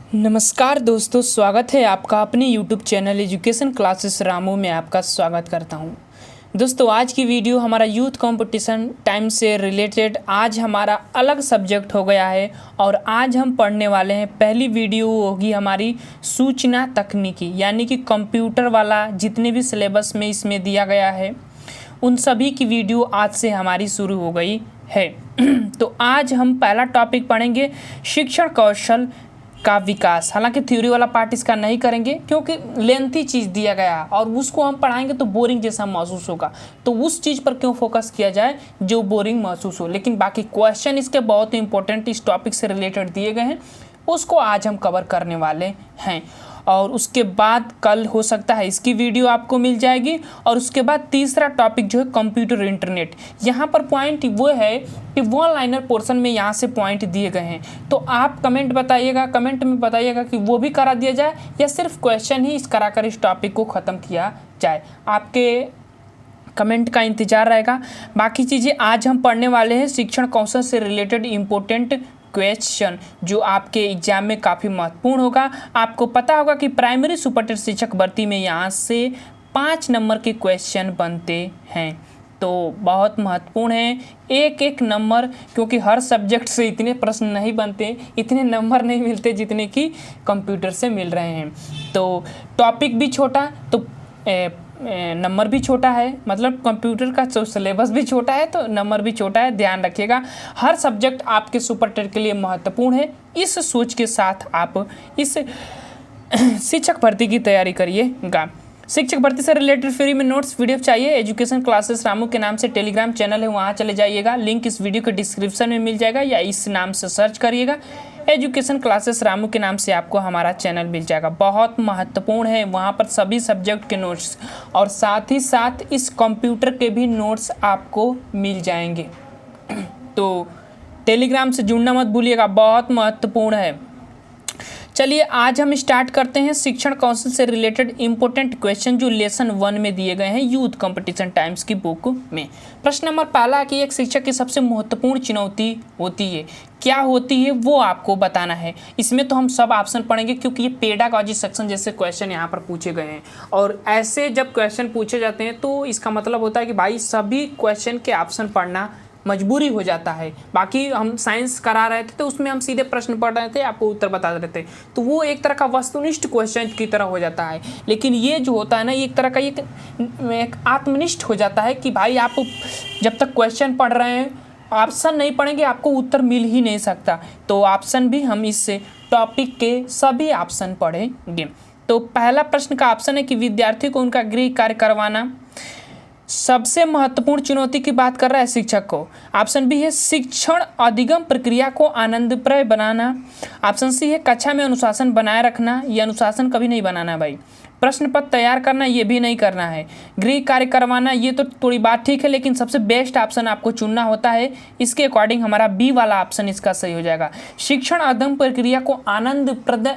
नमस्कार दोस्तों, स्वागत है आपका अपने YouTube channel education classes Ramu में आपका स्वागत करता हूं। दोस्तों, आज की वीडियो हमारा यूथ कंपटीशन टाइम से रिलेटेड आज हमारा अलग सब्जेक्ट हो गया है और आज हम पढ़ने वाले हैं। पहली वीडियो होगी हमारी सूचना तकनीकी, यानी कि कंप्यूटर वाला जितने भी सिलेबस में इसमें दिया गया है उन सभी की वीडियो आज से हमारी शुरू हो गई है। तो आज हम पहला टॉपिक पढ़ेंगे शिक्षण कौशल का विकास। हालांकि थ्योरी वाला पार्ट इसका नहीं करेंगे क्योंकि लेंथी चीज़ दिया गया और उसको हम पढ़ाएंगे तो बोरिंग जैसा महसूस होगा, तो उस चीज़ पर क्यों फोकस किया जाए जो बोरिंग महसूस हो। लेकिन बाकी क्वेश्चन इसके बहुत ही इंपॉर्टेंट इस टॉपिक से रिलेटेड दिए गए हैं, उसको आज हम कवर करने वाले हैं। और उसके बाद कल हो सकता है इसकी वीडियो आपको मिल जाएगी। और उसके बाद तीसरा टॉपिक जो है कंप्यूटर इंटरनेट। यहाँ पर पॉइंट वो है कि वन लाइनर पोर्शन में यहाँ से पॉइंट दिए गए हैं, तो आप कमेंट में बताइएगा कि वो भी करा दिया जाए या सिर्फ क्वेश्चन ही कराकर इस टॉपिक को ख़त्म किया जाए। आपके कमेंट का इंतज़ार रहेगा। बाकी चीज़ें आज हम पढ़ने वाले हैं शिक्षण कौशल से रिलेटेड इम्पोर्टेंट क्वेश्चन जो आपके एग्जाम में काफ़ी महत्वपूर्ण होगा। आपको पता होगा कि प्राइमरी सुपरटेंडेंट शिक्षक भर्ती में यहाँ से 5 नंबर के क्वेश्चन बनते हैं, तो बहुत महत्वपूर्ण है एक एक नंबर, क्योंकि हर सब्जेक्ट से इतने प्रश्न नहीं बनते, इतने नंबर नहीं मिलते जितने कि कंप्यूटर से मिल रहे हैं। तो टॉपिक भी छोटा तो नंबर भी छोटा है, मतलब कंप्यूटर का सिलेबस भी छोटा है तो नंबर भी छोटा है। ध्यान रखिएगा, हर सब्जेक्ट आपके सुपर टेट के लिए महत्वपूर्ण है। इस सोच के साथ आप इस शिक्षक भर्ती की तैयारी करिएगा। शिक्षक भर्ती से रिलेटेड फ्री में नोट्स वीडियो चाहिए, एजुकेशन क्लासेस रामू के नाम से टेलीग्राम चैनल है, वहाँ चले जाइएगा। लिंक इस वीडियो के डिस्क्रिप्शन में मिल जाएगा या इस नाम से सर्च करिएगा, एजुकेशन क्लासेस रामू के नाम से आपको हमारा चैनल मिल जाएगा। बहुत महत्वपूर्ण है, वहाँ पर सभी सब्जेक्ट के नोट्स और साथ ही साथ इस कंप्यूटर के भी नोट्स आपको मिल जाएंगे। तो टेलीग्राम से जुड़ना मत भूलिएगा, बहुत महत्वपूर्ण है। चलिए आज हम स्टार्ट करते हैं शिक्षण कौशल से रिलेटेड इंपॉर्टेंट क्वेश्चन जो लेसन 1 में दिए गए हैं यूथ कंपटीशन टाइम्स की बुक में। प्रश्न नंबर पहला कि एक शिक्षक की सबसे महत्वपूर्ण चुनौती होती है, क्या होती है वो आपको बताना है। इसमें तो हम सब ऑप्शन पढ़ेंगे क्योंकि ये पेडागॉजी सेक्शन जैसे क्वेश्चन यहाँ पर पूछे गए हैं, और ऐसे जब क्वेश्चन पूछे जाते हैं तो इसका मतलब होता है कि भाई सभी क्वेश्चन के ऑप्शन पढ़ना मजबूरी हो जाता है। बाकी हम साइंस करा रहे थे तो उसमें हम सीधे प्रश्न पढ़ रहे थे, आपको उत्तर बता रहे थे, तो वो एक तरह का वस्तुनिष्ठ क्वेश्चन की तरह हो जाता है। लेकिन ये जो होता है ना, ये एक तरह का एक आत्मनिष्ठ हो जाता है कि भाई आप जब तक क्वेश्चन पढ़ रहे हैं ऑप्शन नहीं पढ़ेंगे आपको उत्तर मिल ही नहीं सकता। तो ऑप्शन भी हम इस टॉपिक के सभी ऑप्शन पढ़ेंगे। तो पहला प्रश्न का ऑप्शन है कि विद्यार्थी को उनका गृह कार्य करवाना सबसे महत्वपूर्ण चुनौती की बात कर रहा है शिक्षक को। ऑप्शन बी है शिक्षण अधिगम प्रक्रिया को आनंदप्रद बनाना। ऑप्शन सी है कक्षा में अनुशासन बनाए रखना, ये अनुशासन कभी नहीं बनाना भाई। प्रश्न पत्र तैयार करना, ये भी नहीं करना है। गृह कार्य करवाना, ये तो थोड़ी बात ठीक है, लेकिन सबसे बेस्ट ऑप्शन आपको चुनना होता है। इसके अकॉर्डिंग हमारा बी वाला ऑप्शन इसका सही हो जाएगा। शिक्षण अधिगम प्रक्रिया को आनंदप्रद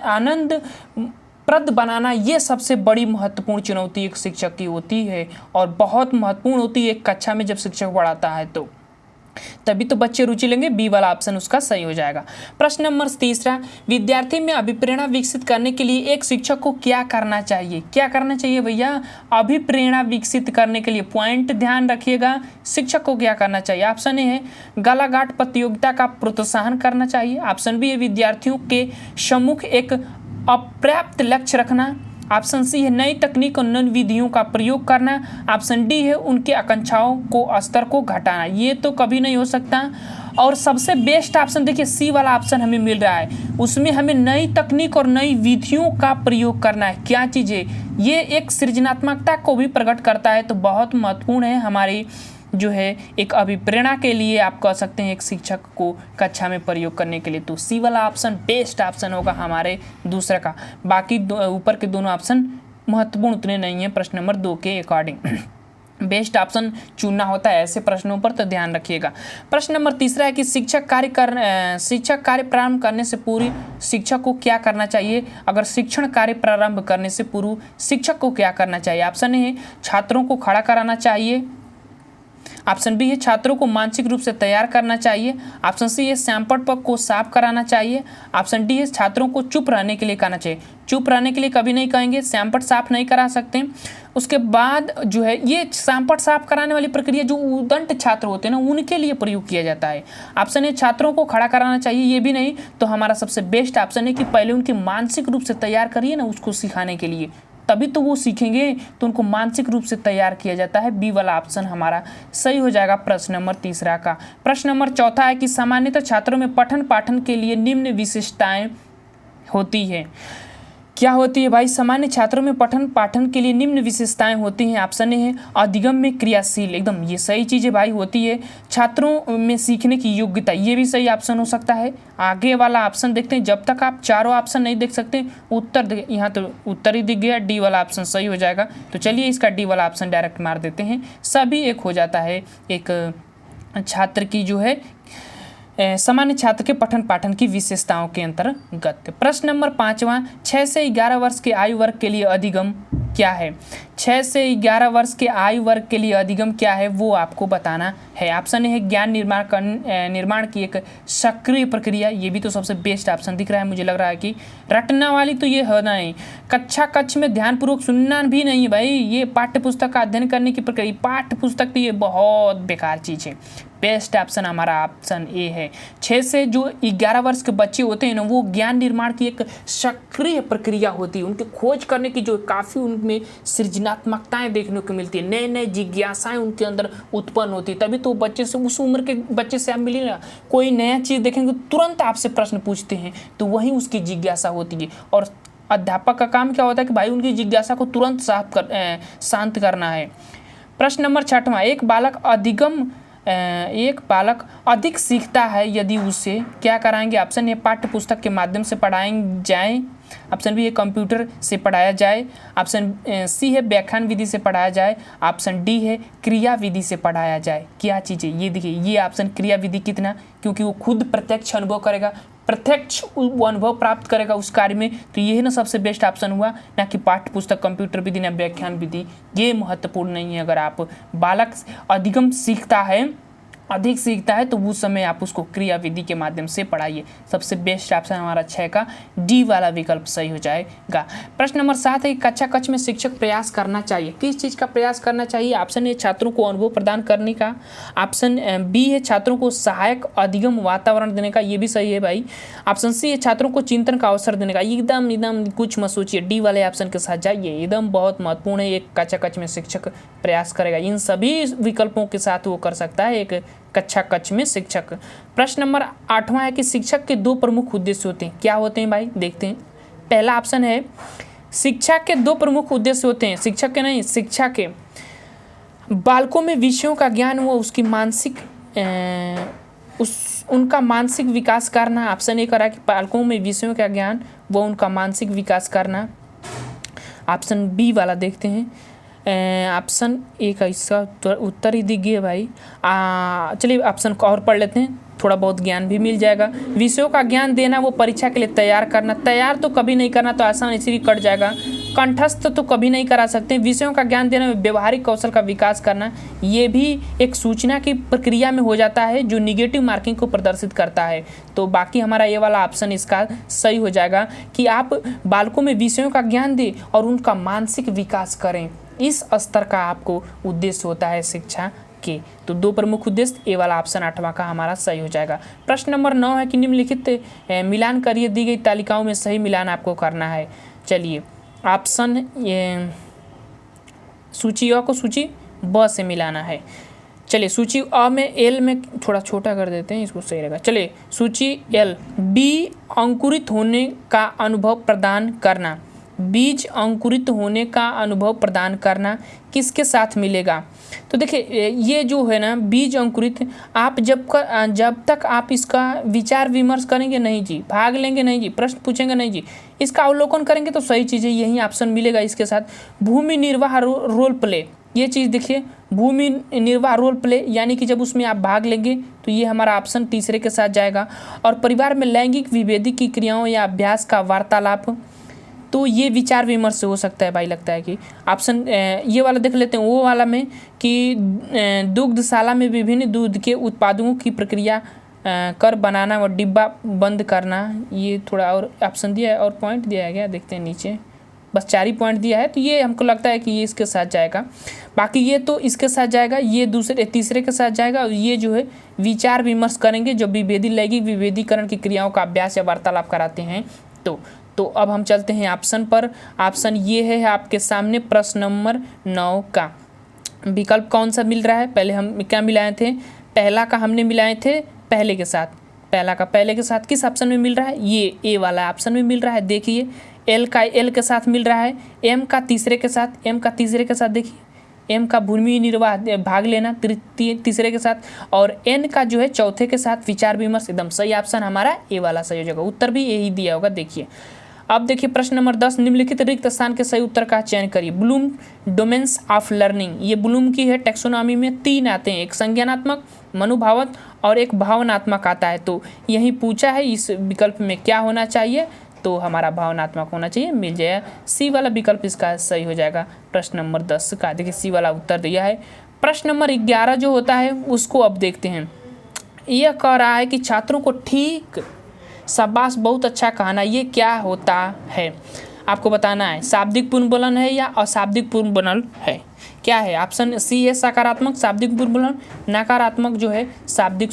बनाना, ये सबसे बड़ी महत्वपूर्ण चुनौती एक शिक्षक की होती है और बहुत महत्वपूर्ण होती है कक्षा में जब शिक्षक पढ़ाता है, तो तभी तो बच्चे रुचि लेंगे। बी वाला ऑप्शन उसका सही हो जाएगा। प्रश्न नंबर तीसरा, विद्यार्थी में अभिप्रेरणा विकसित करने के लिए एक शिक्षक को क्या करना चाहिए। क्या करना चाहिए भैया, अभिप्रेरणा विकसित करने के लिए पॉइंट ध्यान रखिएगा, शिक्षक को क्या करना चाहिए। ऑप्शन ए है गलाघाट प्रतियोगिता का प्रोत्साहन करना चाहिए। ऑप्शन बी है विद्यार्थियों के सम्मुख एक अपर्याप्त लक्ष्य रखना। ऑप्शन सी है नई तकनीक और नई विधियों का प्रयोग करना। ऑप्शन डी है उनके आकांक्षाओं को स्तर को घटाना। ये तो कभी नहीं हो सकता। और सबसे बेस्ट ऑप्शन देखिए सी वाला ऑप्शन हमें मिल रहा है, उसमें हमें नई तकनीक और नई विधियों का प्रयोग करना है। क्या चीज़ है ये, एक सृजनात्मकता को भी प्रकट करता है, तो बहुत महत्वपूर्ण है हमारी जो है एक अभिप्रेरणा के लिए आप कह सकते हैं एक शिक्षक को कक्षा में प्रयोग करने के लिए। तो सी वाला ऑप्शन बेस्ट ऑप्शन होगा हमारे दूसरा का। बाकी ऊपर के दोनों ऑप्शन महत्वपूर्ण उतने नहीं हैं प्रश्न नंबर 2 के अकॉर्डिंग। बेस्ट ऑप्शन चुनना होता है ऐसे प्रश्नों पर, तो ध्यान रखिएगा। प्रश्न नंबर तीसरा है कि शिक्षक कार्य प्रारंभ करने से पूर्व शिक्षक को क्या करना चाहिए। अगर शिक्षण कार्य प्रारंभ करने से पूर्व शिक्षक को क्या करना चाहिए। ऑप्शन ए है छात्रों को खड़ा कराना चाहिए। ऑप्शन बी है छात्रों को मानसिक रूप से तैयार करना चाहिए। ऑप्शन सी है सैंपल पग को साफ कराना चाहिए। ऑप्शन डी है छात्रों को चुप रहने के लिए कहना चाहिए। चुप रहने के लिए कभी नहीं कहेंगे, सैंपल साफ नहीं करा सकते। उसके बाद जो है ये सैंपल साफ कराने वाली प्रक्रिया जो उदंड छात्र होते हैं ना उनके लिए प्रयोग किया जाता है। ऑप्शन ए छात्रों को खड़ा कराना चाहिए, ये भी नहीं। तो हमारा सबसे बेस्ट ऑप्शन है कि पहले उनके मानसिक रूप से तैयार करिए ना उसको सिखाने के लिए, तभी तो वो सीखेंगे। तो उनको मानसिक रूप से तैयार किया जाता है। बी वाला ऑप्शन हमारा सही हो जाएगा प्रश्न नंबर तीसरा का। प्रश्न नंबर चौथा है कि सामान्यतः छात्रों में पठन पाठन के लिए निम्न विशेषताएं होती है। क्या होती है भाई? सामान्य छात्रों में पठन पाठन के लिए निम्न विशेषताएं होती हैं। ऑप्शन ए है अधिगम में क्रियाशील, एकदम ये सही चीज़ है भाई, होती है। छात्रों में सीखने की योग्यता, ये भी सही ऑप्शन हो सकता है। आगे वाला ऑप्शन देखते हैं, जब तक आप चारों ऑप्शन नहीं देख सकते उत्तर, यहाँ तो उत्तर ही दिख गया, डी वाला ऑप्शन सही हो जाएगा। तो चलिए इसका डी वाला ऑप्शन डायरेक्ट मार देते हैं, सभी एक हो जाता है। एक छात्र की जो है सामान्य छात्र के पठन पाठन की विशेषताओं के अंतर्गत। प्रश्न नंबर 5वां, 6 से 11 वर्ष के आयु वर्ग के लिए अधिगम क्या है? 6 से 11 वर्ष के आयु वर्ग के लिए अधिगम क्या है वो आपको बताना है। ऑप्शन ए है ज्ञान निर्माण की एक सक्रिय प्रक्रिया, ये भी तो सबसे बेस्ट ऑप्शन दिख रहा है। मुझे लग रहा है कि रटना वाली तो ये है नहीं, कक्षा कक्ष में ध्यानपूर्वक सुनना भी नहीं है भाई, ये पाठ्य पुस्तक का अध्ययन करने की प्रक्रिया। पाठ्य पुस्तक तो ये बहुत बेकार चीज़ है। बेस्ट ऑप्शन हमारा ऑप्शन ए है। 6 से जो 11 वर्ष के बच्चे होते हैं ना वो ज्ञान निर्माण की एक सक्रिय प्रक्रिया होती है। उनकी खोज करने की जो काफ़ी उनमें सृजनात्मकताएं देखने को मिलती है, नए नए जिज्ञासाएं उनके अंदर उत्पन्न होती है। तभी तो बच्चे से, उस उम्र के बच्चे से आप मिलिए ना, कोई नया चीज़ देखेंगे तुरंत आपसे प्रश्न पूछते हैं, तो वही उसकी जिज्ञासा होती है। और अध्यापक का काम क्या होता है कि भाई उनकी जिज्ञासा को तुरंत शांत करना है। प्रश्न नंबर 6वां, एक बालक अधिक सीखता है यदि उसे क्या कराएंगे? ऑप्शन ए पाठ्य पुस्तक के माध्यम से पढ़ाएं जाए। ऑप्शन बी है कंप्यूटर से पढ़ाया जाए। ऑप्शन सी है व्याख्यान विधि से पढ़ाया जाए। ऑप्शन डी है क्रिया विधि से पढ़ाया जाए। क्या चीज़ है ये? देखिए ये ऑप्शन क्रिया विधि कितना, क्योंकि वो खुद प्रत्यक्ष अनुभव करेगा, प्रत्यक्ष अनुभव प्राप्त करेगा उस कार्य में। तो ये है ना सबसे बेस्ट ऑप्शन हुआ, ना कि पाठ्य पुस्तक, कंप्यूटर विधि ना व्याख्यान विधि। ये महत्वपूर्ण नहीं है। अगर आप बालक अधिगम सीखता है, अधिक सीखता है, तो उस समय आप उसको क्रिया विधि के माध्यम से पढ़ाइए। सबसे बेस्ट ऑप्शन हमारा 6 का डी वाला विकल्प सही हो जाएगा। प्रश्न नंबर 7 है कक्षा कक्ष में शिक्षक प्रयास करना चाहिए। किस चीज़ का प्रयास करना चाहिए? ऑप्शन ए छात्रों को अनुभव प्रदान करने का। ऑप्शन बी है छात्रों को सहायक अधिगम वातावरण देने का, ये भी सही है भाई। ऑप्शन सी है छात्रों को चिंतन का अवसर देने का। एकदम कुछ मत सोचिए, डी वाले ऑप्शन के साथ जाइए, एकदम बहुत महत्वपूर्ण है। एक कक्षा कक्ष में शिक्षक प्रयास करेगा, इन सभी विकल्पों के साथ वो कर सकता है एक कक्षा कक्ष में शिक्षक। प्रश्न नंबर 8वां है कि शिक्षक के 2 प्रमुख उद्देश्य होते हैं। क्या होते हैं भाई? देखते हैं। पहला ऑप्शन है शिक्षा के 2 प्रमुख उद्देश्य होते हैं। शिक्षक के नहीं, शिक्षा के बालकों में विषयों का ज्ञान व उसकी मानसिक उनका मानसिक विकास करना। ऑप्शन ए करा कि बालकों में विषयों का ज्ञान व उनका मानसिक विकास करना। ऑप्शन बी वाला देखते हैं। ऑप्शन ए का इसका उत्तर ही दिख गया भाई। चलिए ऑप्शन को और पढ़ लेते हैं, थोड़ा बहुत ज्ञान भी मिल जाएगा। विषयों का ज्ञान देना, वो परीक्षा के लिए तैयार करना। तैयार तो कभी नहीं करना, तो आसान इसीलिए कट जाएगा। कंठस्थ तो कभी नहीं करा सकते। विषयों का ज्ञान देना, व्यवहारिक कौशल का विकास करना, ये भी एक सूचना की प्रक्रिया में हो जाता है जो निगेटिव मार्किंग को प्रदर्शित करता है। तो बाकी हमारा ये वाला ऑप्शन इसका सही हो जाएगा कि आप बालकों में विषयों का ज्ञान दें और उनका मानसिक विकास करें। इस स्तर का आपको उद्देश्य होता है शिक्षा के। तो 2 प्रमुख उद्देश्य, ए वाला ऑप्शन 8वां का हमारा सही हो जाएगा। प्रश्न नंबर 9 है कि निम्नलिखित मिलान करिए, दी गई तालिकाओं में सही मिलान आपको करना है। चलिए ऑप्शन ये सूची अ को सूची ब से मिलाना है। चलिए सूची अ में एल में थोड़ा छोटा कर देते हैं, इसको सही रहेगा। चलिए सूची एल, बी अंकुरित होने का अनुभव प्रदान करना। बीज अंकुरित होने का अनुभव प्रदान करना किसके साथ मिलेगा? तो देखिए ये जो है ना बीज अंकुरित, आप जब तक आप इसका विचार विमर्श करेंगे नहीं जी, भाग लेंगे नहीं जी, प्रश्न पूछेंगे नहीं जी, इसका अवलोकन करेंगे तो सही चीज़ है, यही ऑप्शन मिलेगा इसके साथ। भूमि निर्वाह रोल प्ले, ये चीज़ देखिए, भूमि निर्वाह रोल प्ले, यानी कि जब उसमें आप भाग लेंगे तो ये हमारा ऑप्शन तीसरे के साथ जाएगा। और परिवार में लैंगिक विभेदी की क्रियाओं या अभ्यास का वार्तालाप, तो ये विचार विमर्श से हो सकता है भाई, लगता है कि ऑप्शन ये वाला देख लेते हैं वो वाला में कि दुग्धशाला में विभिन्न दूध के उत्पादों की प्रक्रिया कर बनाना और डिब्बा बंद करना, ये थोड़ा और ऑप्शन दिया है और पॉइंट दिया है क्या, देखते हैं नीचे, बस 4 ही पॉइंट दिया है, तो ये हमको लगता है कि ये इसके साथ जाएगा। बाकी ये तो इसके साथ जाएगा, ये दूसरे तीसरे के साथ जाएगा, और ये जो है विचार विमर्श करेंगे जो विभेदी लैंगिक विभेदीकरण की क्रियाओं का अभ्यास या वार्तालाप कराते हैं। तो अब हम चलते हैं ऑप्शन पर। ऑप्शन ये है आपके सामने प्रश्न नंबर 9 का विकल्प कौन सा मिल रहा है। पहले हम क्या मिलाए थे, पहला का हमने मिलाए थे पहले के साथ, पहला का पहले के साथ किस ऑप्शन में मिल रहा है, ये ए वाला ऑप्शन में मिल रहा है। देखिए एल का एल के साथ मिल रहा है, एम का तीसरे के साथ, एम का तीसरे के साथ, देखिए एम का भूमि निर्वाह भाग लेना तीसरे के साथ, और एन का जो है चौथे के साथ विचार विमर्श। एकदम सही ऑप्शन हमारा ए वाला सही हो जाएगा, उत्तर भी यही दिया होगा। देखिए अब देखिए प्रश्न नंबर 10, निम्नलिखित रिक्त स्थान के सही उत्तर का चयन करिए। ब्लूम डोमेन्स ऑफ लर्निंग, ये ब्लूम की है टेक्सोनॉमी में 3 आते हैं, एक संज्ञानात्मक, मनोभावक और एक भावनात्मक आता है। तो यही पूछा है इस विकल्प में क्या होना चाहिए, तो हमारा भावनात्मक होना चाहिए, मिल जाएगा सी वाला विकल्प इसका सही हो जाएगा प्रश्न नंबर 10 का। देखिए सी वाला उत्तर दिया है। प्रश्न नंबर 11 जो होता है उसको अब देखते हैं। यह कह रहा है कि छात्रों को ठीक, शाबाश, बहुत अच्छा कहना, ये क्या होता है आपको बताना है, शाब्दिक पुनर्बलन है या अशाब्दिक पुनर्बलन है, क्या है। ऑप्शन सी है सकारात्मक शाब्दिक पुनर्बलन, नकारात्मक जो है शाब्दिक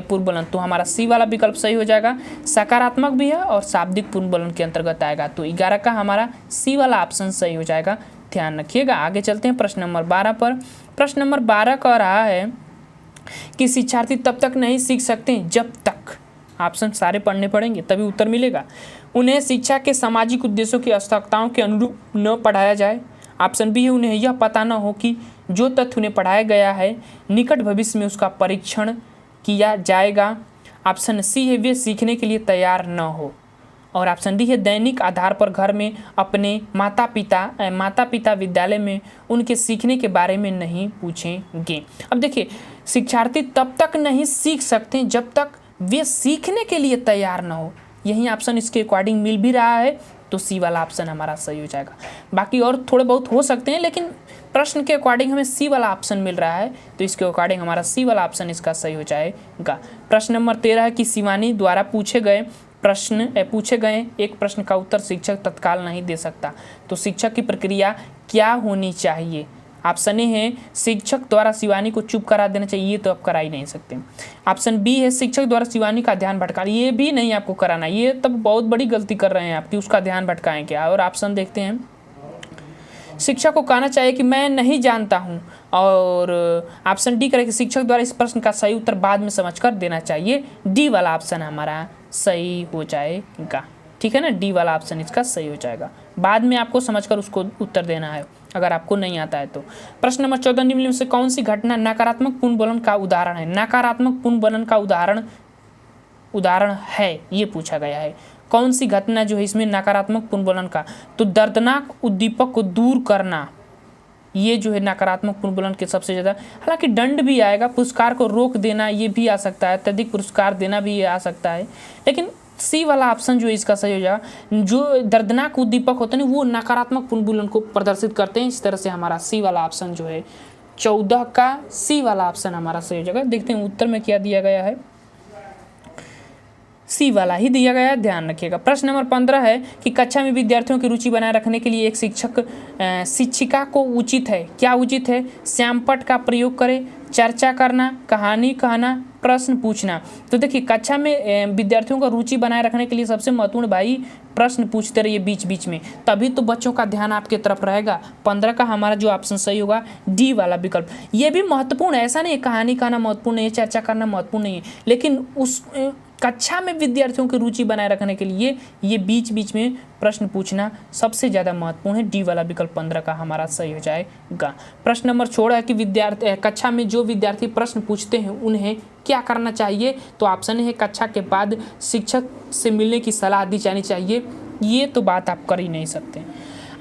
पुनर्बलन। तो हमारा सी वाला विकल्प सही हो जाएगा, सकारात्मक भी है और शाब्दिक पुनर्बलन के अंतर्गत आएगा। तो 11 का हमारा सी वाला ऑप्शन सही हो जाएगा, ध्यान रखिएगा। आगे चलते हैं प्रश्न नंबर 12 पर। प्रश्न नंबर 12 कह रहा है कि शिक्षार्थी तब तक नहीं सीख सकते जब तक, ऑप्शन सारे पढ़ने पड़ेंगे तभी उत्तर मिलेगा, उन्हें शिक्षा के सामाजिक उद्देश्यों की आवश्यकताओं के अनुरूप न पढ़ाया जाए। ऑप्शन बी है उन्हें यह पता न हो कि जो तथ्य उन्हें पढ़ाया गया है निकट भविष्य में उसका परीक्षण किया जाएगा। ऑप्शन सी है वे सीखने के लिए तैयार न हो, और ऑप्शन डी है दैनिक आधार पर घर में अपने माता पिता विद्यालय में उनके सीखने के बारे में नहीं पूछेंगे। अब देखिए शिक्षार्थी तब तक नहीं सीख सकते जब तक वे सीखने के लिए तैयार न हो, यही ऑप्शन इसके अकॉर्डिंग मिल भी रहा है, तो सी वाला ऑप्शन हमारा सही हो जाएगा। बाकी और थोड़े बहुत हो सकते हैं लेकिन प्रश्न के अकॉर्डिंग हमें सी वाला ऑप्शन मिल रहा है, तो इसके अकॉर्डिंग हमारा सी वाला ऑप्शन इसका सही हो जाएगा। प्रश्न नंबर 13 है कि शिवानी द्वारा पूछे गए एक प्रश्न का उत्तर शिक्षक तत्काल नहीं दे सकता, तो शिक्षक की प्रक्रिया क्या होनी चाहिए। ऑप्शन ए है शिक्षक द्वारा शिवानी को चुप करा देना चाहिए, ये तो आप करा ही नहीं सकते। ऑप्शन बी है शिक्षक द्वारा शिवानी का ध्यान भटकाना, ये भी नहीं आपको कराना, ये तब बहुत बड़ी गलती कर रहे हैं आपकी, उसका ध्यान भटकाएं क्या। और ऑप्शन देखते हैं, शिक्षक को कहना चाहिए कि मैं नहीं जानता हूँ, और ऑप्शन डी करे कि शिक्षक द्वारा इस प्रश्न का सही उत्तर बाद में समझकर देना चाहिए। डी वाला ऑप्शन हमारा सही हो जाएगा, ठीक है ना, डी वाला ऑप्शन इसका सही हो जाएगा, बाद में आपको समझकर उसको उत्तर देना है अगर आपको नहीं आता है तो। प्रश्न नंबर 14, निम्न में से कौन सी घटना नकारात्मक पुनर्बलन का उदाहरण है। नकारात्मक पुनर्बलन का उदाहरण है ये पूछा गया है, कौन सी घटना जो है इसमें नकारात्मक पुनर्बलन का, तो दर्दनाक उद्दीपक को दूर करना, ये जो है नकारात्मक पुनर्बलन के सबसे ज़्यादा, हालांकि दंड भी आएगा, पुरस्कार को रोक देना ये भी आ सकता है, अत्यधिक पुरस्कार देना भी आ सकता है, लेकिन सी वाला ऑप्शन जो इसका सही हो जाएगा। जो दर्दनाक उद्दीपक होते हैं वो नकारात्मक पुनर्बलन को प्रदर्शित करते हैं, इस तरह से हमारा सी वाला ऑप्शन जो है 14 का सी वाला ऑप्शन हमारा सही हो जाएगा। देखते हैं उत्तर में क्या दिया गया है, सी वाला ही दिया गया है, ध्यान रखिएगा। प्रश्न नंबर 15 है कि कक्षा में विद्यार्थियों की रुचि बनाए रखने के लिए एक शिक्षिका को उचित है, क्या उचित है, श्यामपट्ट का प्रयोग करे, चर्चा करना, कहानी कहना, प्रश्न पूछना। तो देखिए कक्षा में विद्यार्थियों का रुचि बनाए रखने के लिए सबसे महत्वपूर्ण भाई प्रश्न पूछते रहिए बीच बीच में, तभी तो बच्चों का ध्यान आपके तरफ रहेगा। 15 का हमारा जो ऑप्शन सही होगा डी वाला विकल्प, ये भी महत्वपूर्ण है, ऐसा नहीं है कहानी कहना महत्वपूर्ण नहीं है, चर्चा करना महत्वपूर्ण नहीं है, लेकिन उस कक्षा में विद्यार्थियों की रुचि बनाए रखने के लिए ये बीच बीच में प्रश्न पूछना सबसे ज़्यादा महत्वपूर्ण है। डी वाला विकल्प 15 का हमारा सही हो जाएगा। प्रश्न नंबर 16 है कि विद्यार्थी कक्षा में जो विद्यार्थी प्रश्न पूछते हैं उन्हें क्या करना चाहिए, तो ऑप्शन है कक्षा के बाद शिक्षक से मिलने की सलाह दी जानी चाहिए, ये तो बात आप कर ही नहीं सकते।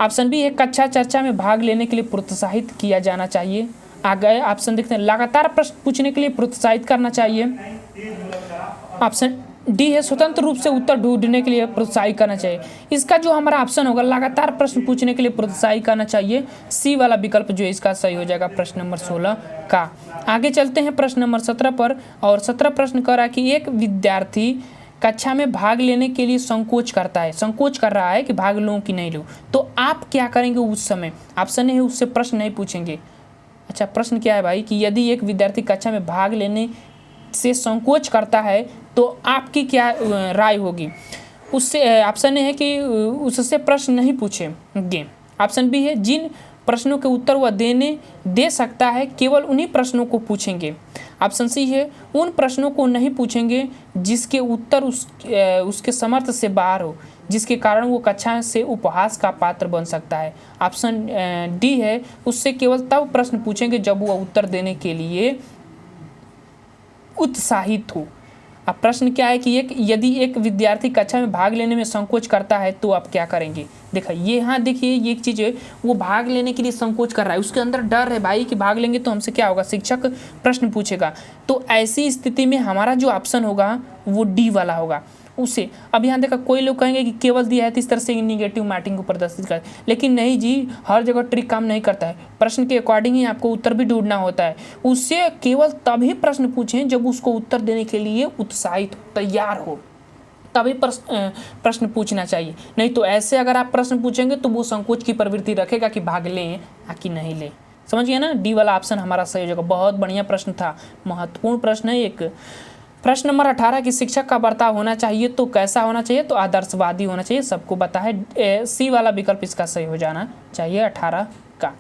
ऑप्शन बी है कक्षा चर्चा में भाग लेने के लिए प्रोत्साहित किया जाना चाहिए। आगे ऑप्शन देखते हैं, लगातार प्रश्न पूछने के लिए प्रोत्साहित करना चाहिए। ऑप्शन डी है स्वतंत्र रूप से उत्तर ढूंढने के लिए प्रोत्साहित करना चाहिए। इसका जो हमारा ऑप्शन होगा लगातार प्रश्न पूछने के लिए प्रोत्साहित करना चाहिए, सी वाला विकल्प जो है इसका सही हो जाएगा प्रश्न नंबर 16 का। आगे चलते हैं प्रश्न नंबर 17 पर, और 17 प्रश्न कर रहा है कि एक विद्यार्थी कक्षा में भाग लेने के लिए संकोच करता है, संकोच कर रहा है कि भाग लूँ कि नहीं लूँ, तो आप क्या करेंगे उस समय? ऑप्शन है उससे प्रश्न नहीं पूछेंगे। अच्छा, प्रश्न क्या है भाई कि यदि एक विद्यार्थी कक्षा में भाग लेने से संकोच करता है तो आपकी क्या राय होगी? उससे ऑप्शन है कि उससे प्रश्न नहीं पूछेंगे। ऑप्शन बी है जिन प्रश्नों के उत्तर वह दे सकता है केवल उन्हीं प्रश्नों को पूछेंगे। ऑप्शन सी है उन प्रश्नों को नहीं पूछेंगे जिसके उत्तर उसके समर्थ से बाहर हो, जिसके कारण वो कक्षा से उपहास का पात्र बन सकता है। ऑप्शन डी है उससे केवल तब प्रश्न पूछेंगे जब वो उत्तर देने के लिए उत्साहित हो। अब प्रश्न क्या है कि यदि एक विद्यार्थी कक्षा में भाग लेने में संकोच करता है तो आप क्या करेंगे? देखिए ये, हाँ देखिए ये एक चीज़ है, वो भाग लेने के लिए संकोच कर रहा है, उसके अंदर डर है भाई कि भाग लेंगे तो हमसे क्या होगा, शिक्षक प्रश्न पूछेगा। तो ऐसी स्थिति में हमारा जो ऑप्शन होगा वो डी वाला होगा। उसे अब यहाँ देखा कोई लोग कहेंगे कि केवल दिया है तो इस तरह से निगेटिव मार्किंग को प्रदर्शित कर, लेकिन नहीं जी, हर जगह ट्रिक काम नहीं करता है। प्रश्न के अकॉर्डिंग ही आपको उत्तर भी ढूंढना होता है। उससे केवल तभी प्रश्न पूछें जब उसको उत्तर देने के लिए उत्साहित तैयार हो, तभी प्रश्न पूछना चाहिए। नहीं तो ऐसे अगर आप प्रश्न पूछेंगे तो वो संकोच की प्रवृत्ति रखेगा कि भाग लें या कि नहीं लें। समझ गए ना? डी वाला ऑप्शन हमारा सही हो जाएगा। बहुत बढ़िया प्रश्न था, महत्वपूर्ण प्रश्न है एक। प्रश्न नंबर 18 कि शिक्षक का बर्ताव होना चाहिए तो कैसा होना चाहिए? तो आदर्शवादी होना चाहिए, सबको पता है। सी वाला विकल्प इसका सही हो जाना चाहिए 18 का।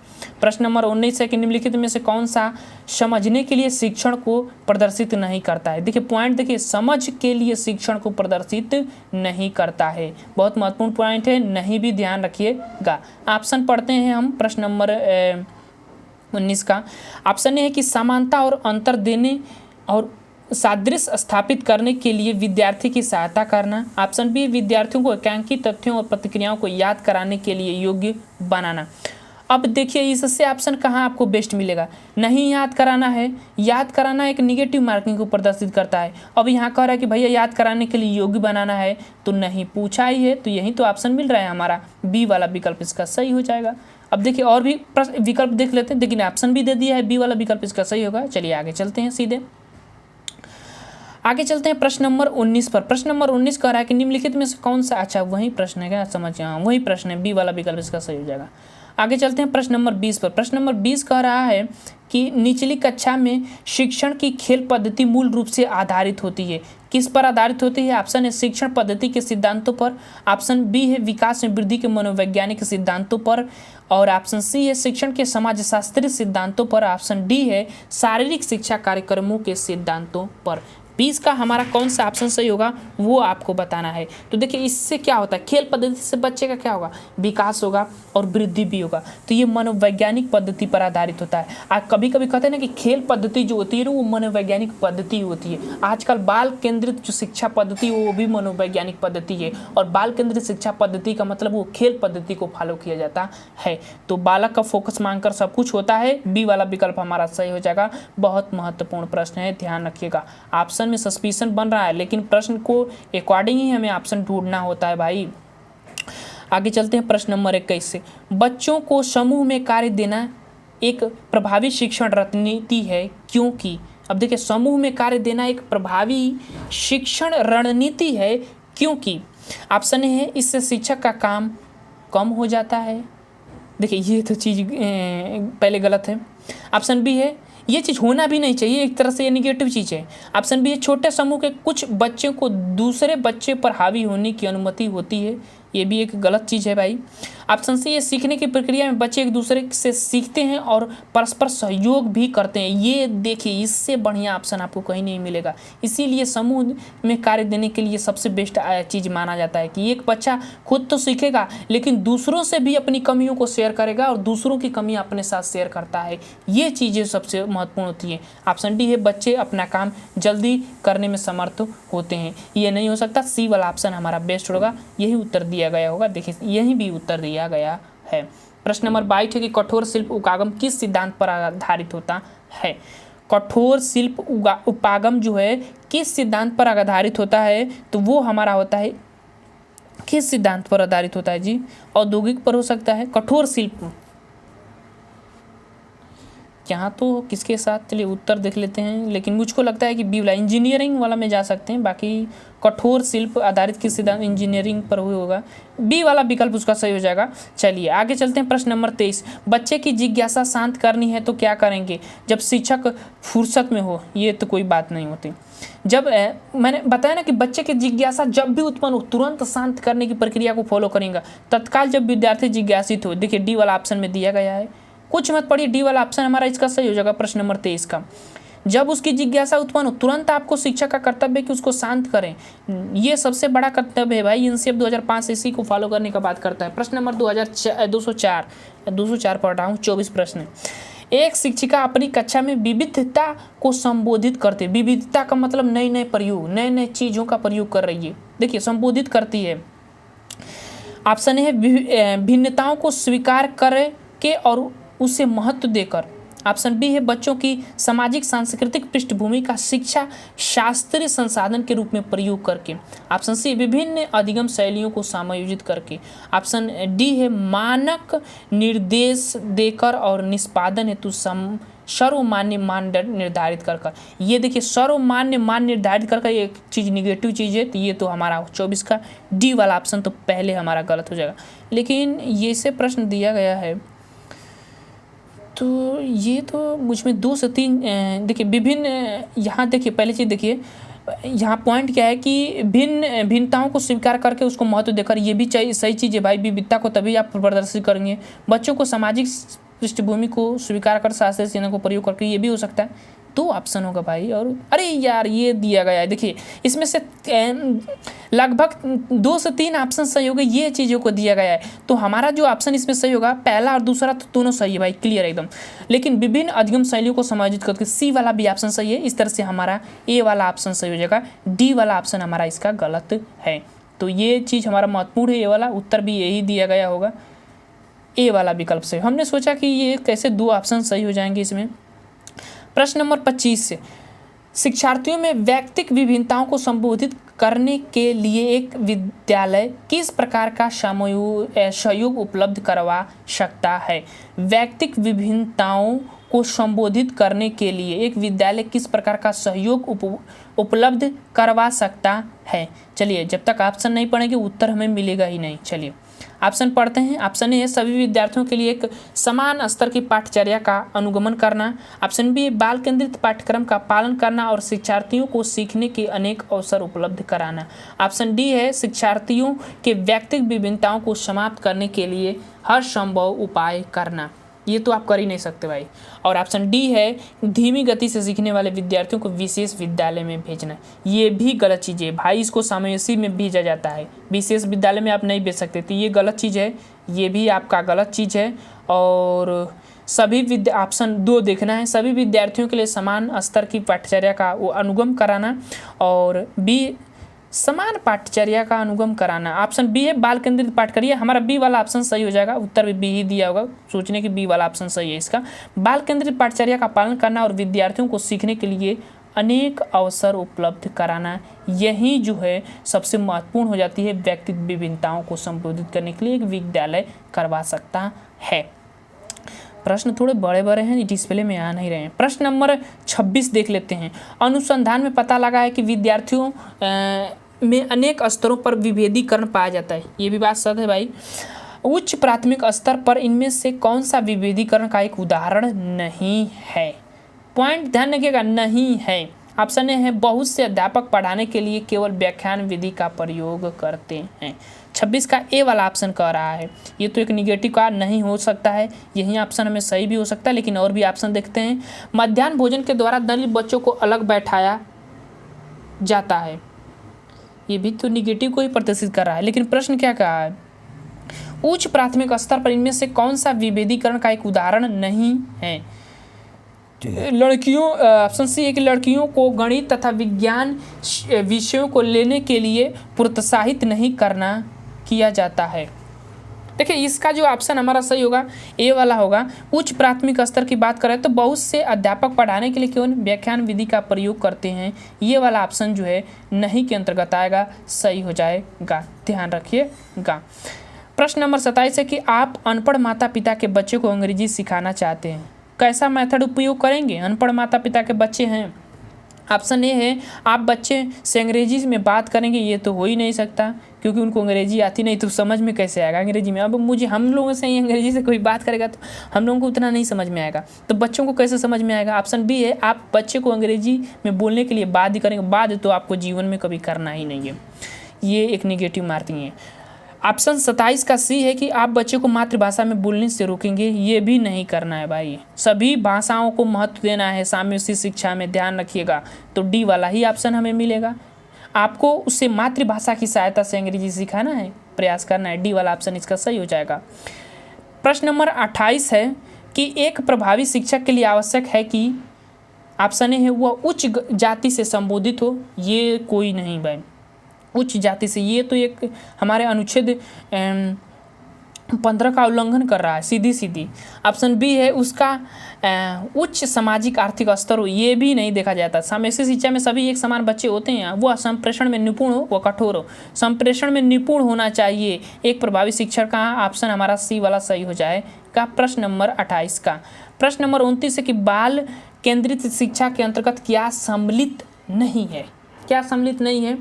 प्रश्न नंबर 19 है कि निम्नलिखित में से कौन सा समझने के लिए शिक्षण को प्रदर्शित नहीं करता है? देखिए पॉइंट देखिए, समझ के लिए शिक्षण को प्रदर्शित नहीं करता है, बहुत महत्वपूर्ण पॉइंट है, नहीं भी ध्यान रखिएगा। ऑप्शन पढ़ते हैं हम प्रश्न नंबर 19 का। ऑप्शन है कि समानता और अंतर देने और सादृश्य स्थापित करने के लिए विद्यार्थी की सहायता करना। ऑप्शन बी विद्यार्थियों को एकांकी तथ्यों और प्रतिक्रियाओं को याद कराने के लिए योग्य बनाना। अब देखिए इससे ऑप्शन कहाँ आपको बेस्ट मिलेगा? नहीं याद कराना है, याद कराना एक निगेटिव मार्किंग को प्रदर्शित करता है। अब यहाँ कह रहा है कि भैया याद कराने के लिए योग्य बनाना है, तो नहीं पूछा ही है, तो यही तो ऑप्शन मिल रहा है हमारा, बी वाला विकल्प इसका सही हो जाएगा। अब देखिए और भी विकल्प देख लेते हैं, लेकिन ऑप्शन भी दे दिया है, बी वाला विकल्प इसका सही होगा। चलिए आगे चलते हैं, सीधे आगे चलते हैं प्रश्न नंबर 19 पर। प्रश्न नंबर 19 कह रहा है कि निम्नलिखित में से कौन सा, अच्छा वही प्रश्न है क्या, समझ, हाँ वही प्रश्न है, बी वाला विकल्प इसका सही हो जाएगा। आगे चलते हैं प्रश्न नंबर 20 पर। प्रश्न नंबर 20 कह रहा है कि निचली कक्षा में शिक्षण की खेल पद्धति मूल रूप से आधारित होती है, किस पर आधारित होती है? ऑप्शन है शिक्षण पद्धति के सिद्धांतों पर, ऑप्शन बी है विकास में वृद्धि के मनोवैज्ञानिक सिद्धांतों पर, और ऑप्शन सी है शिक्षण के समाजशास्त्रीय सिद्धांतों पर, ऑप्शन डी है शारीरिक शिक्षा कार्यक्रमों के सिद्धांतों पर। 20 का हमारा कौन सा ऑप्शन सही होगा वो आपको बताना है। तो देखिए इससे क्या होता है, खेल पद्धति से बच्चे का क्या होगा, विकास होगा और वृद्धि भी होगा। तो ये मनोवैज्ञानिक पद्धति पर आधारित होता है। आज कभी कभी कहते हैं ना कि खेल पद्धति जो होती है वो मनोवैज्ञानिक पद्धति होती है। आजकल बाल केंद्रित जो शिक्षा पद्धति वो भी मनोवैज्ञानिक पद्धति है, और बाल केंद्रित शिक्षा पद्धति का मतलब वो खेल पद्धति को फॉलो किया जाता है। तो बालक का फोकस मांगकर सब कुछ होता है, बी वाला विकल्प हमारा सही हो जाएगा। बहुत महत्वपूर्ण प्रश्न है, ध्यान रखिएगा। ऑप्शन में सस्पिशन बन रहा है, लेकिन प्रश्न को अकॉर्डिंग ही हमें ऑप्शन ढूंढना होता है भाई। आगे चलते हैं प्रश्न नंबर 21 से। बच्चों को समूह में कार्य देना एक प्रभावी शिक्षण रणनीति है क्योंकि, अब देखिए समूह में कार्य देना एक प्रभावी शिक्षण रणनीति है क्योंकि, ऑप्शन है इससे शिक्षक का काम कम हो जाता है। देखिए ये तो चीज़ पहले गलत है। ऑप्शन बी है ये चीज़ होना भी नहीं चाहिए, एक तरह से ये निगेटिव चीज़ है। ऑप्शन बी है छोटे समूह के कुछ बच्चों को दूसरे बच्चे पर हावी होने की अनुमति होती है, ये भी एक गलत चीज़ है भाई। ऑप्शन सी ये सीखने की प्रक्रिया में बच्चे एक दूसरे से सीखते हैं और परस्पर सहयोग भी करते हैं। ये देखिए इससे बढ़िया ऑप्शन आपको कहीं नहीं मिलेगा। इसीलिए समूह में कार्य देने के लिए सबसे बेस्ट चीज़ माना जाता है कि एक बच्चा खुद तो सीखेगा लेकिन दूसरों से भी अपनी कमियों को शेयर करेगा और दूसरों की कमियां अपने साथ शेयर करता है। ये चीज़ें सबसे महत्वपूर्ण होती हैं। ऑप्शन डी है बच्चे अपना काम जल्दी करने में समर्थ होते हैं, ये नहीं हो सकता। सी वाला ऑप्शन हमारा बेस्ट होगा, यही उत्तर दिया गया होगा। देखिए यही भी उत्तर दिया गया है। प्रश्न नंबर 22 है कि कठोर शिल्प उद्गम किस सिद्धांत पर आधारित होता है? कठोर शिल्प उपागम जो है किस सिद्धांत पर आधारित होता है, तो वो हमारा होता है, किस सिद्धांत पर आधारित होता है जी, औद्योगिक पर हो सकता है, कठोर शिल्प। यहाँ तो किसके साथ, चलिए उत्तर देख लेते हैं, लेकिन मुझको लगता है कि बी वाला इंजीनियरिंग वाला में जा सकते हैं, बाकी कठोर शिल्प आधारित किस सिद्धांत, इंजीनियरिंग पर हुई होगा, बी वाला विकल्प उसका सही हो जाएगा। चलिए आगे चलते हैं, प्रश्न नंबर 23, बच्चे की जिज्ञासा शांत करनी है तो क्या करेंगे जब शिक्षक फुर्सत में हो, ये तो कोई बात नहीं होती। जब मैंने बताया ना कि बच्चे की जिज्ञासा जब भी उत्पन्न हो तुरंत शांत करने की प्रक्रिया को फॉलो करेंगे, तत्काल जब विद्यार्थी जिज्ञासित हो। देखिए डी वाला ऑप्शन में दिया गया है, कुछ मत पढ़िए, डी वाला ऑप्शन हमारा इसका सही हो जाएगा प्रश्न नंबर 23 का। जब उसकी जिज्ञासा उत्पन्न हो तुरंत आपको शिक्षक का कर्तव्य है कि उसको शांत करें, ये सबसे बड़ा कर्तव्य है भाई। एनसीएफ 2005 इसी को फॉलो करने का बात करता है। प्रश्न नंबर 204 पढ़ रहा हूँ, 24 प्रश्न। एक शिक्षिका अपनी कक्षा में विविधता को संबोधित करती है, विविधता का मतलब नए नए प्रयोग, नए नए चीज़ों का प्रयोग कर रही है। देखिए संबोधित करती है। ऑप्शन है भिन्नताओं को स्वीकार करके और उसे महत्व देकर। ऑप्शन बी है बच्चों की सामाजिक सांस्कृतिक पृष्ठभूमि का शिक्षा शास्त्रीय संसाधन के रूप में प्रयोग करके। ऑप्शन सी विभिन्न अधिगम शैलियों को समायोजित करके। ऑप्शन डी है मानक निर्देश देकर और निष्पादन हेतु सर्वमान्य मानदंड निर्धारित कर। ये देखिए सर्वमान्य मान निर्धारित कर एक चीज़ निगेटिव चीज़ है, तो ये तो हमारा 24 का डी वाला ऑप्शन तो पहले हमारा गलत हो जाएगा। लेकिन ये से प्रश्न दिया गया है तो ये तो मुझमें 2 से 3 देखिए विभिन्न, यहाँ देखिए पहले चीज़ देखिए यहाँ पॉइंट क्या है कि भिन्नताओं को स्वीकार करके उसको महत्व देकर, ये भी चाहिए सही चीज़ है भाई। विविधता को तभी आप प्रदर्शित करेंगे। बच्चों को सामाजिक पृष्ठभूमि को स्वीकार कर शास्त्रीय सेना को प्रयोग करके, ये भी हो सकता है। 2 ऑप्शन होगा भाई। और अरे यार ये दिया गया है, देखिए इसमें से लगभग 2 से 3 ऑप्शन सही हो गए, ये चीज़ों को दिया गया है। तो हमारा जो ऑप्शन इसमें सही होगा पहला और दूसरा तो दोनों सही है भाई, क्लियर एकदम। लेकिन विभिन्न अधिगम शैलियों को समायोजित करके सी वाला भी ऑप्शन सही है। इस तरह से हमारा ए वाला ऑप्शन सही हो जाएगा, डी वाला ऑप्शन हमारा इसका गलत है। तो ये चीज़ हमारा महत्वपूर्ण है, ए वाला उत्तर भी यही दिया गया होगा, ए वाला विकल्प से। हमने सोचा कि ये कैसे 2 ऑप्शन सही हो जाएंगे इसमें। प्रश्न नंबर 25 से शिक्षार्थियों में व्यक्तिक विभिन्नताओं को संबोधित करने के लिए एक विद्यालय किस प्रकार का सहयोग उपलब्ध करवा सकता है। व्यक्तिक विभिन्नताओं को संबोधित करने के लिए एक विद्यालय किस प्रकार का सहयोग उपलब्ध करवा सकता है। चलिए जब तक ऑप्शन नहीं पढ़ेंगे उत्तर हमें मिलेगा ही नहीं। चलिए ऑप्शन पढ़ते हैं। ऑप्शन ए है सभी विद्यार्थियों के लिए एक समान स्तर की पाठचर्या का अनुगमन करना। ऑप्शन बी बाल केंद्रित पाठ्यक्रम का पालन करना और शिक्षार्थियों को सीखने के अनेक अवसर उपलब्ध कराना। ऑप्शन डी है शिक्षार्थियों के व्यक्तिगत विभिन्नताओं को समाप्त करने के लिए हर संभव उपाय करना। ये तो आप कर ही नहीं सकते भाई। और ऑप्शन डी है धीमी गति से सीखने वाले विद्यार्थियों को विशेष विद्यालय में भेजना। ये भी गलत चीज़ है भाई, इसको सामयिक में भेजा जाता है, विशेष विद्यालय में आप नहीं भेज सकते, तो ये गलत चीज़ है, ये भी आपका गलत चीज़ है। और सभी ऑप्शन 2 देखना है, सभी विद्यार्थियों के लिए समान स्तर की पाठचर्या का वो अनुगम कराना, और बी समान पाठचर्या का अनुगम कराना। ऑप्शन बी है बाल केंद्रित पाठचर्या, हमारा बी वाला ऑप्शन सही हो जाएगा, उत्तर भी बी ही दिया होगा, सोचने की बी वाला ऑप्शन सही है इसका। बाल केंद्रित पाठचर्या का पालन करना और विद्यार्थियों को सीखने के लिए अनेक अवसर उपलब्ध कराना, यही जो है सबसे महत्वपूर्ण हो जाती है। व्यक्तिगत विभिन्नताओं को संबोधित करने के लिए एक विद्यालय करवा सकता है। प्रश्न थोड़े बड़े बड़े हैं, डिस्प्ले में आ नहीं रहे हैं। प्रश्न नंबर 26 देख लेते हैं। अनुसंधान में पता लगा है कि विद्यार्थियों में अनेक स्तरों पर विभेदीकरण पाया जाता है। ये भी बात सच है भाई। उच्च प्राथमिक स्तर पर इनमें से कौन सा विभेदीकरण का एक उदाहरण नहीं है। पॉइंट ध्यान रखिएगा, नहीं है। ऑप्शन ए है बहुत से अध्यापक पढ़ाने के लिए केवल व्याख्यान विधि का प्रयोग करते हैं। 26 का ए वाला ऑप्शन कह रहा है। ये तो एक निगेटिव का नहीं हो सकता है, यही ऑप्शन हमें सही भी हो सकता है, लेकिन और भी ऑप्शन देखते हैं। मध्याह्न भोजन के द्वारा दलित बच्चों को अलग बैठाया जाता है, ये भी तो निगेटिव को ही प्रदर्शित कर रहा है। लेकिन प्रश्न क्या कहा है, उच्च प्राथमिक स्तर पर इनमें से कौन सा विभेदीकरण का एक उदाहरण नहीं है। लड़कियों, ऑप्शन सी है कि लड़कियों को गणित तथा विज्ञान विषयों को लेने के लिए प्रोत्साहित नहीं किया जाता है। देखिए इसका जो ऑप्शन हमारा सही होगा ए वाला होगा। उच्च प्राथमिक स्तर की बात करें तो बहुत से अध्यापक पढ़ाने के लिए केवल व्याख्यान विधि का प्रयोग करते हैं, ये वाला ऑप्शन जो है नहीं के अंतर्गत आएगा, सही हो जाएगा, ध्यान रखिएगा। प्रश्न नंबर 27 है कि आप अनपढ़ माता पिता के बच्चे को अंग्रेजी सिखाना चाहते हैं, कैसा मेथड उपयोग करेंगे। अनपढ़ माता पिता के बच्चे हैं, ऑप्शन ए है आप बच्चे से अंग्रेजी में बात करेंगे, ये तो हो ही नहीं सकता क्योंकि उनको अंग्रेजी आती नहीं तो समझ में कैसे आएगा अंग्रेजी में। अब हम लोगों से ही अंग्रेजी से कोई बात करेगा तो हम लोगों को उतना नहीं समझ में आएगा, तो बच्चों को कैसे समझ में आएगा। ऑप्शन बी है आप बच्चे को अंग्रेजी में बोलने के लिए बाध्य करेंगे, बाध्य तो आपको जीवन में कभी करना ही नहीं है, ये एक निगेटिव मार्किंग है। ऑप्शन 27 का सी है कि आप बच्चे को मातृभाषा में बोलने से रोकेंगे, ये भी नहीं करना है भाई, सभी भाषाओं को महत्व देना है साम्यवादी शिक्षा में, ध्यान रखिएगा। तो डी वाला ही ऑप्शन हमें मिलेगा, आपको उससे मातृभाषा की सहायता से अंग्रेजी सिखाना है, प्रयास करना है, डी वाला ऑप्शन इसका सही हो जाएगा। प्रश्न नंबर 28 है कि एक प्रभावी शिक्षक के लिए आवश्यक है कि ऑप्शन ए है वह उच्च जाति से संबोधित हो, ये कोई नहीं भाई, उच्च जाति से, ये तो एक हमारे अनुच्छेद 15 का उल्लंघन कर रहा है सीधी। ऑप्शन बी है उसका उच्च सामाजिक आर्थिक स्तर हो, ये भी नहीं देखा जाता। साम्यवादी शिक्षा में सभी एक समान बच्चे होते हैं, वह संप्रेषण में निपुण हो, वह कठोर हो, संप्रेषण में निपुण होना चाहिए एक प्रभावी शिक्षक का, ऑप्शन हमारा सी वाला सही हो जाएगा प्रश्न नंबर 28 का। प्रश्न नंबर 29 है कि बाल केंद्रित शिक्षा के अंतर्गत क्या सम्मिलित नहीं है, क्या सम्मिलित नहीं है।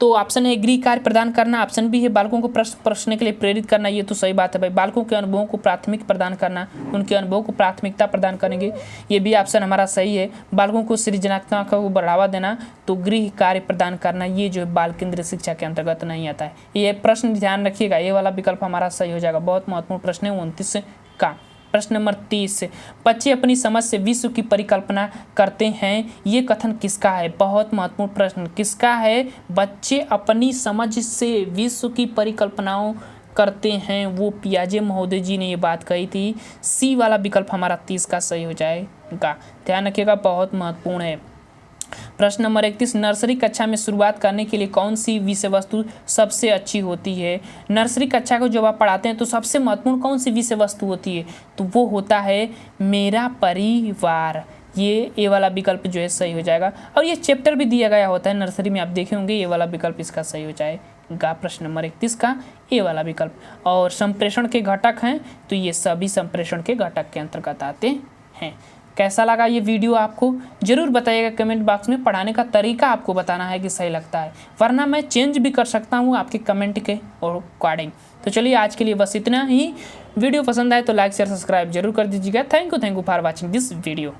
तो ऑप्शन है गृह कार्य प्रदान करना, ऑप्शन बी है बालकों को प्रश्न पूछने के लिए प्रेरित करना, ये तो सही बात है भाई, बालकों के अनुभवों को प्राथमिक प्रदान करना, उनके अनुभवों को प्राथमिकता प्रदान करेंगे, ये भी ऑप्शन हमारा सही है। बालकों को सृजनात्मकता को बढ़ावा देना, तो गृह कार्य प्रदान करना, ये जो है बाल केंद्रित शिक्षा के अंतर्गत नहीं आता है। ये प्रश्न ध्यान रखिएगा, ये वाला विकल्प हमारा सही हो जाएगा, बहुत महत्वपूर्ण प्रश्न है 29 का। प्रश्न नंबर 30, बच्चे अपनी समझ से विश्व की परिकल्पना करते हैं, ये कथन किसका है। बहुत महत्वपूर्ण प्रश्न, किसका है, बच्चे अपनी समझ से विश्व की परिकल्पनाओं करते हैं, वो पियाजे महोदय जी ने ये बात कही थी, सी वाला विकल्प हमारा 30 का सही हो जाएगा, ध्यान रखिएगा, बहुत महत्वपूर्ण है। प्रश्न नंबर 31, नर्सरी कक्षा में शुरुआत करने के लिए कौन सी विषय वस्तु सबसे अच्छी होती है। नर्सरी कक्षा को जब आप पढ़ाते हैं तो सबसे महत्वपूर्ण कौन सी विषय वस्तु होती है, तो वो होता है मेरा परिवार, ये ए वाला विकल्प जो है सही हो जाएगा। और ये चैप्टर भी दिया गया होता है नर्सरी में, आप देखे होंगे, ये वाला विकल्प इसका सही हो जाएगा प्रश्न नंबर 31 का ए वाला विकल्प। और संप्रेषण के घटक हैं तो ये सभी संप्रेषण के घटक के अंतर्गत आते हैं। कैसा लगा ये वीडियो आपको ज़रूर बताइएगा कमेंट बॉक्स में, पढ़ाने का तरीका आपको बताना है कि सही लगता है, वरना मैं चेंज भी कर सकता हूँ आपके कमेंट के अकॉर्डिंग। तो चलिए आज के लिए बस इतना ही, वीडियो पसंद आए तो लाइक शेयर सब्सक्राइब जरूर कर दीजिएगा। Thank you for watching this video.